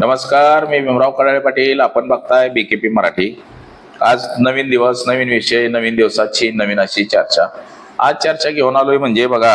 नमस्कार, मी भीमराव कडाळे पाटील. आपण बघताय बीकेपी मराठी. आज नवीन दिवस, नवीन विषय, नवीन दिवसाची नवीन अशी चर्चा. आज चर्चा घेऊन आलोय म्हणजे बघा,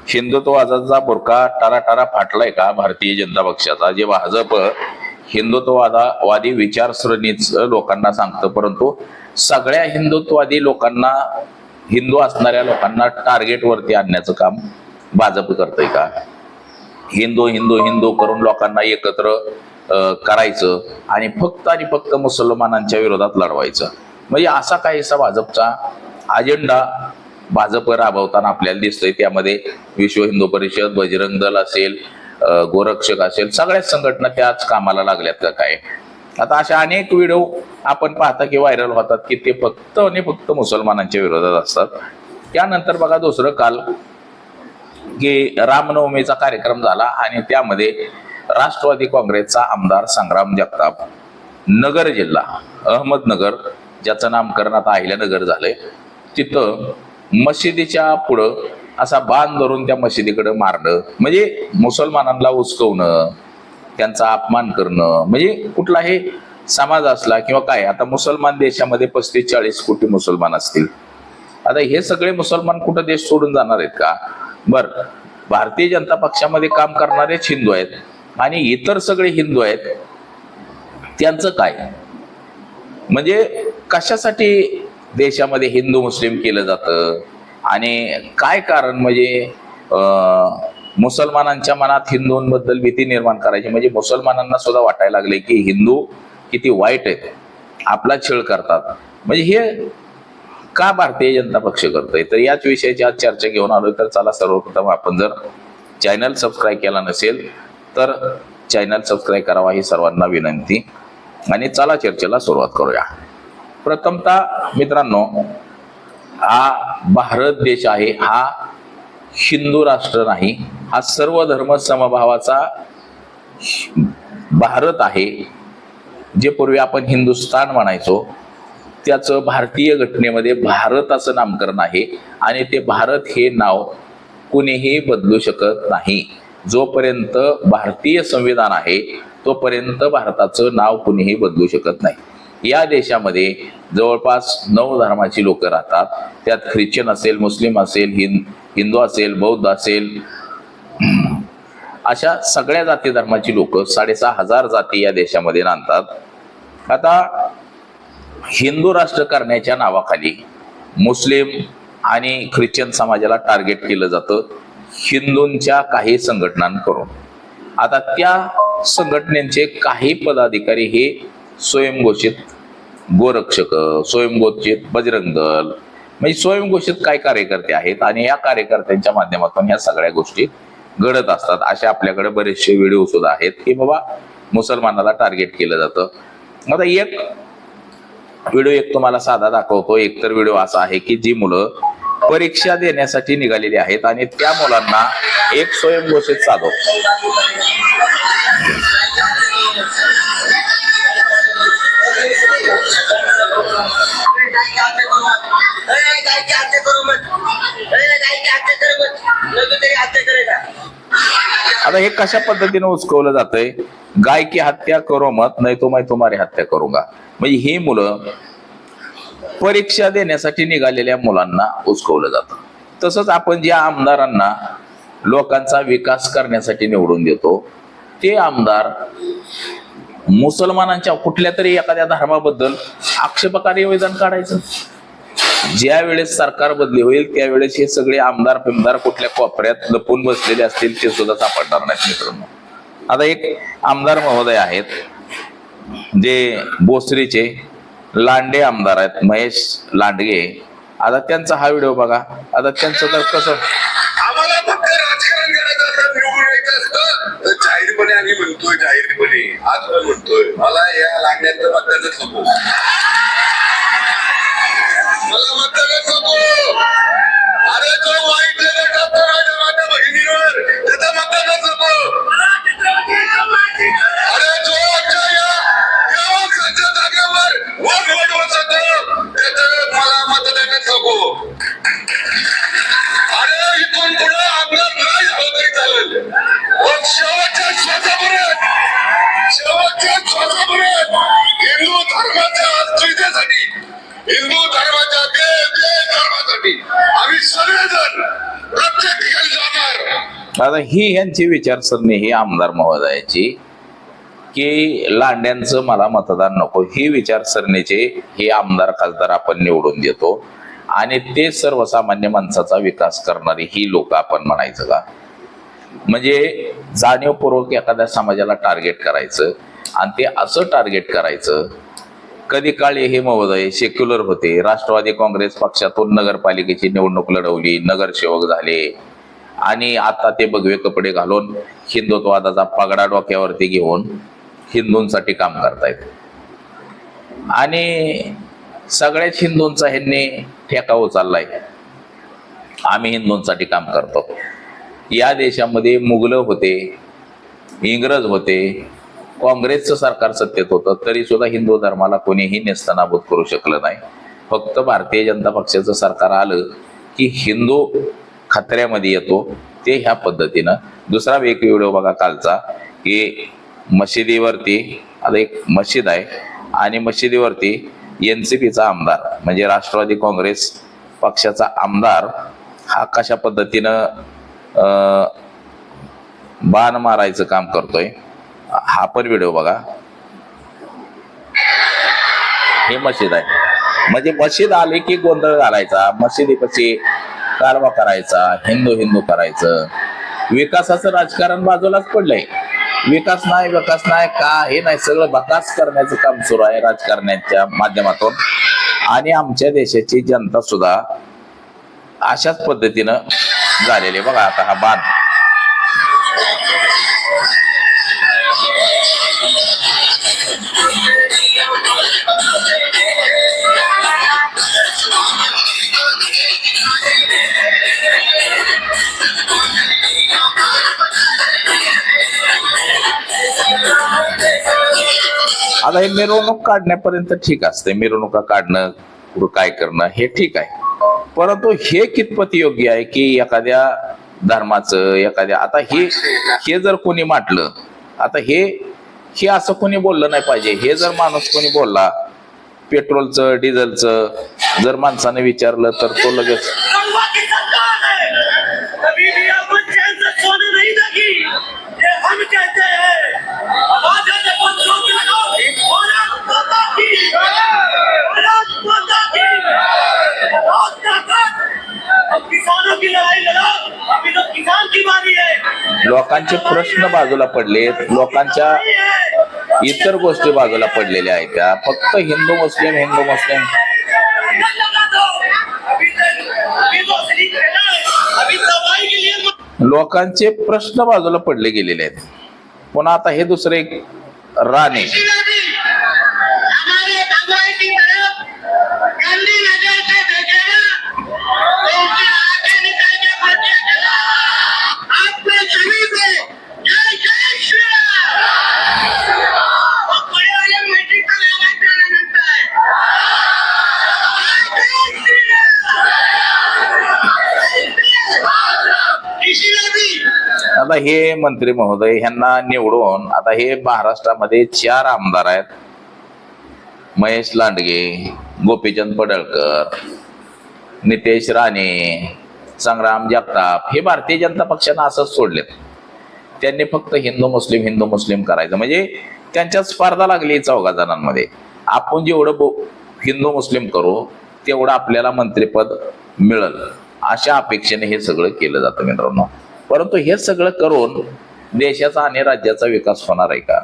हिंदुत्ववादाचा बुरका टारा फाटलाय का भारतीय जनता पक्षाचा. जे भाजप हिंदुत्ववादी विचारसरणीच लोकांना सांगतं, परंतु सगळ्या हिंदुत्ववादी लोकांना, हिंदू असणाऱ्या लोकांना टार्गेट वरती आणण्याचं काम भाजप करतंय का. हिंदू हिंदू हिंदू करून लोकांना एकत्र करायचं आणि फक्त मुसलमानांच्या विरोधात लढवायचं, म्हणजे असा काहीसा भाजपचा अजेंडा भाजप राबवताना आपल्याला दिसतंय. त्यामध्ये विश्व हिंदू परिषद, बजरंग दल असेल, गोरक्षक असेल, सगळ्याच संघटना त्याच कामाला लागल्यात का काय. आता अशा अनेक व्हिडिओ आपण पाहता की व्हायरल होतात की ते फक्त आणि फक्त मुसलमानांच्या विरोधात असतात. त्यानंतर बघा, दुसरं काल की रामनवमीचा कार्यक्रम झाला आणि त्यामध्ये राष्ट्रवादी काँग्रेसचा आमदार संग्राम जगताप नगर जिल्हा अहमदनगर, ज्याचं नामकरण आता अहिल्यानगर झालंय, तिथं मशिदीच्या पुढं असा बाण धरून त्या मशिदीकडे मारणं, म्हणजे मुसलमानांना उचकवणं, त्यांचा अपमान करणं. म्हणजे कुठलाही समाज असला किंवा काय, आता मुसलमान देशामध्ये 35-40 कोटी मुसलमान असतील. आता हे सगळे मुसलमान कुठं देश सोडून जाणार आहेत का. बर, भारतीय जनता पक्षामध्ये काम करणारेच हिंदू आहेत आणि इतर सगळे हिंदू आहेत, त्यांचं काय. म्हणजे कशासाठी देशामध्ये हिंदू मुस्लिम केलं जातं आणि काय कारण. म्हणजे मुसलमानांच्या मनात हिंदूंबद्दल भीती निर्माण करायची, म्हणजे मुसलमानांना सुद्धा वाटायला लागले की हिंदू किती वाईट आहेत, आपला छळ करतात. म्हणजे हे का भारतीय जनता पक्ष करतोय. तर याच विषयाची आज चर्चा घेऊन आलोय. तर चला, सर्वप्रथम आपण जर चॅनल सबस्क्राईब केला नसेल तर चॅनल सबस्क्राईब करावा ही सर्वांना विनंती. आणि चला चर्चेला सुरुवात करूया. प्रथमतः मित्रांनो, हा भारत देश आहे, हा हिंदू राष्ट्र नाही, हा सर्व धर्म समभावाचा भारत आहे. जे पूर्वी आपण हिंदुस्थान म्हणायचो, त्याचं भारतीय घटनेमध्ये भारत असं नामकरण आहे आणि ते भारत हे नाव कुणीही बदलू शकत नाही. जोपर्यंत भारतीय संविधान आहे तोपर्यंत भारताचं नाव कुणीही बदलू शकत नाही. या देशामध्ये जवळपास 9 धर्माची लोक राहतात. त्यात ख्रिश्चन असेल, मुस्लिम असेल, हिंदू असेल, बौद्ध असेल, अशा सगळ्या जाती धर्माची लोक 6,500 जाती या देशामध्ये नांदतात. आता हिंदू राष्ट्र करण्याच्या नावाखाली मुस्लिम आणि ख्रिश्चन समाजाला टार्गेट केलं जातं हिंदूंच्या काही संघटनांकडून. आता त्या संघटनेचे काही पदाधिकारी हे स्वयंघोषित गोरक्षक, स्वयंघोषित बजरंग दल, म्हणजे स्वयंघोषित काय कार्यकर्ते आहेत आणि या कार्यकर्त्यांच्या माध्यमातून ह्या सगळ्या गोष्टी घडत असतात. असे आपल्याकडे बरेचसे व्हिडिओ सुद्धा आहेत की बाबा मुसलमानाला टार्गेट केलं जातं. आता एक व्हिडिओ तुम्हाला साधा दाखवतो. एक तर व्हिडिओ असा आहे की जी मुलं परीक्षा देण्यासाठी निघालेली आहेत आणि त्या मुलांना एक स्वयंघोषित साधव आता हे कशा पद्धतीने उचकवलं जातंय. गाय की हत्या करो मत, नाही तो मैं तुम्हारी हत्या करूंगा. म्हणजे ही मुलं परीक्षा देण्यासाठी निघालेल्या मुलांना उचकवलं जातं. तसंच आपण ज्या आमदारांना लोकांचा विकास करण्यासाठी निवडून देतो, ते आमदार मुसलमानांच्या कुठल्या तरी एखाद्या धर्माबद्दल आक्षेपकारी विधान काढायचं. ज्या वेळेस सरकार बदली होईल त्यावेळेस हे सगळे आमदार फिमदार कुठल्या कोपऱ्यात लपून बसलेले असतील ते सुद्धा सापडणार नाहीत मित्रांनो. आता एक आमदार महोदय आहेत जे बोसरीचे लांडे आमदार आहेत, महेश लांडगे. आता त्यांचा हा व्हिडिओ बघा. आता त्यांचं तर कसं, आम्हाला फक्त राजकारण करायचं असतं, निवडून यायचं असतं तर जाहीरपणे आम्ही म्हणतोय, जाहीरपणे आज पण म्हणतोय, मला या लागण्याचं मतदानच नको, मला मतदानच नको. अरे जो वाईट करतो माझ्या बहिणीवर त्याचा मतदानच नको. अरे जो संच्या जागेवर वोट बसवतो त्याचं मला मतदानच नको. अरे इथून पुढे आपलं नाही झालं तरी चालेल, पण शेवटच्या श्वासापर्यंत आता ही यांची विचारसरणी ही आमदार महोदयाची की लांड्यांचं मला मतदान नको, ही विचारसरणीचे हे आमदार खासदार आपण निवडून देतो आणि ते सर्वसामान्य माणसाचा विकास करणारी ही लोक आपण म्हणायचं का? म्हणजे जाणीवपूर्वक एखाद्या समाजाला टार्गेट करायचं आणि ते असं टार्गेट करायचं. कधी काळी हे महोदय सेक्युलर होते, राष्ट्रवादी काँग्रेस पक्षातून नगरपालिकेची निवडणूक लढवली, नगरसेवक झाले आणि आता ते भगवे कपडे घालून हिंदुत्ववादाचा पगडा डोक्यावरती घेऊन हिंदूंसाठी काम करतायत आणि सगळ्याच हिंदूंचा ह्यांनी ठेका उचललाय. आम्ही हिंदूंसाठी काम करतो. या देशामध्ये मुघल होते, इंग्रज होते, काँग्रेसचं सरकार सत्तेत होतं, तरी सुद्धा हिंदू धर्माला कोणीही नेस्तनाबूत करू शकलं नाही. फक्त भारतीय जनता पक्षाचं सरकार आलं की हिंदू खतऱ्यामध्ये येतो. ते ह्या पद्धतीनं. दुसरा एक व्हिडिओ बघा कालचा की मशिदीवरती, आता एक मशीद आहे आणि मशिदीवरती NCPचा आमदार म्हणजे राष्ट्रवादी काँग्रेस पक्षाचा आमदार हा कशा पद्धतीनं बाण मारायचं काम करतोय. हा पण व्हिडिओ बघा. हे मशीद आहे. म्हणजे मशीद आली की गोंधळ घालायचा, मशिदीपाशी कारवा करायचा, हिंदू हिंदू करायचं. विकासाचं राजकारण बाजूलाच पडलंय. विकास नाही काही नाही, सगळं बकास करण्याचं काम सुरू आहे राजकारण्याच्या माध्यमातून. आणि आमच्या देशाची जनता सुद्धा अशाच पद्धतीनं झालेली. बघा आता हा बाण. आता हे मिरवणूक काढण्यापर्यंत ठीक असते, मिरवणुका काढणं, पुढं काय करणं हे ठीक आहे. परंतु हे कितपत योग्य आहे की एखाद्या धर्माचं एखाद्या, आता हे जर कोणी म्हटलं, आता हे असं कोणी बोललं नाही पाहिजे. हे जर माणूस कोणी बोलला पेट्रोलचं डिझेलचं जर माणसाने विचारलं तर तो लगेच लोकांचे प्रश्न बाजूला पडलेत, लोकांच्या इतर गोष्टी बाजूला पडलेल्या आहेत. त्या फक्त हिंदू मुस्लिम लोकांचे प्रश्न बाजूला पडले गेलेले आहेत. पुन्हा आता हे दुसरे राणे आता हे मंत्री महोदय ह्यांना निवडून आता हे महाराष्ट्रामध्ये 4 आमदार आहेत. महेश लांडगे, गोपीचंद पडळकर, नितेश राणे, संग्राम जगताप हे भारतीय जनता पक्षानं असंच सोडलेत. त्यांनी फक्त हिंदू मुस्लिम करायचं. म्हणजे त्यांच्यात स्पर्धा लागली 4 जणांमध्ये. आपण जेवढं हिंदू मुस्लिम करू तेवढं आपल्याला मंत्रिपद मिळेल अशा अपेक्षेने हे सगळं केलं जातं मित्रांनो. परंतु हे सगळं करून देशाचा आणि राज्याचा विकास होणार आहे का?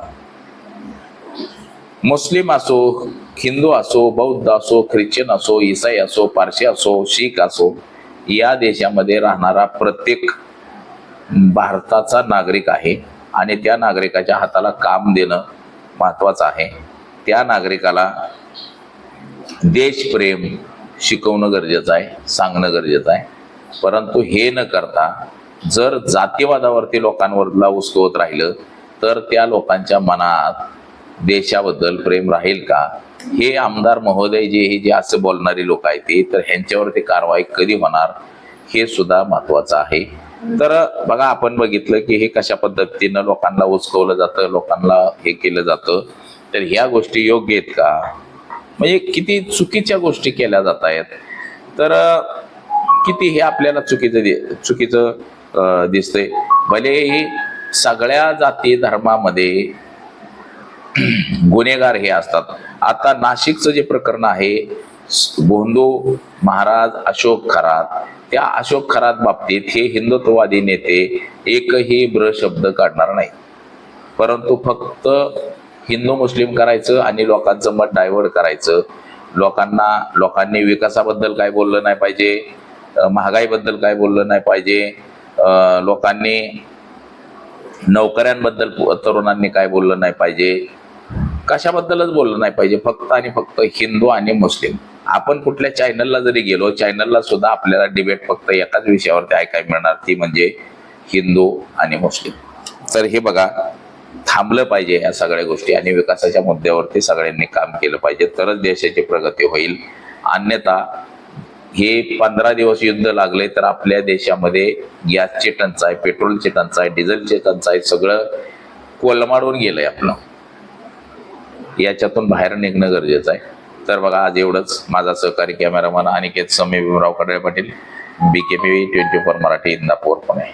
मुस्लिम असो, हिंदू असो, बौद्ध असो, ख्रिश्चन असो, ईसाई असो, पारशी असो, शीख असो, या देशामध्ये राहणारा प्रत्येक भारताचा नागरिक आहे आणि त्या नागरिकाच्या हाताला काम देणं महत्वाचं आहे. त्या नागरिकाला देशप्रेम शिकवणं गरजेचं आहे, सांगणं गरजेचं आहे. परंतु हे न करता जर जातीवादावरती लोकांवरला उसकवत राहिलं तर त्या लोकांच्या मनात देशाबद्दल प्रेम राहील का? हे आमदार महोदय जे असं बोलणारी लोक आहेत ते, तर ह्यांच्यावरती कारवाई कधी होणार हे सुद्धा महत्वाचं आहे. तर बघा, आपण बघितलं की हे कशा पद्धतीनं लोकांना उचकवलं जातं, लोकांना हे केलं जातं. तर ह्या गोष्टी योग्य आहेत का? म्हणजे किती चुकीच्या गोष्टी केल्या जात आहेत. तर किती हे आपल्याला चुकीचं दिसतंय. भलेही सगळ्या जाती धर्मामध्ये गुन्हेगार हे असतात. आता नाशिकचं जे प्रकरण आहे, गोंदू महाराज अशोक खरात, त्या अशोक खरात बाबतीत हे हिंदुत्ववादी नेते एकही शब्द काढणार नाही, परंतु फक्त हिंदू मुस्लिम करायचं आणि लोकांचं मत डायव्हर्ट करायचं. लोकांनी विकासाबद्दल काय बोललं नाही पाहिजे, महागाईबद्दल काय बोललं नाही पाहिजे, लोकांनी नोकऱ्यांबद्दल तरुणांनी काय बोललं नाही पाहिजे, कशाबद्दलच बोललं नाही पाहिजे. फक्त आणि फक्त हिंदू आणि मुस्लिम. आपण कुठल्या चॅनलला जरी गेलो, चॅनलला सुद्धा आपल्याला डिबेट फक्त एकाच विषयावरती ऐकायला मिळणार, ती म्हणजे हिंदू आणि मुस्लिम. तर हे बघा, थांबलं पाहिजे या सगळ्या गोष्टी आणि विकासाच्या मुद्द्यावरती सगळ्यांनी काम केलं पाहिजे, तरच देशाची प्रगती होईल. अन्यथा हे 15 दिवस युद्ध लागले तर आपल्या देशामध्ये गॅसची टंचाई, पेट्रोलची टंचाई, डिझेलची टंचाई सगळं कोलमाडून गेलंय आपलं. याच्यातून बाहेर निघणं गरजेचं आहे. तर बघा, आज एवढंच. माझा सहकारी कॅमेरामन अनिकेत समी भीमराव कडाळे पाटील, BKP 24 मराठी, इंदापूर, पुणे.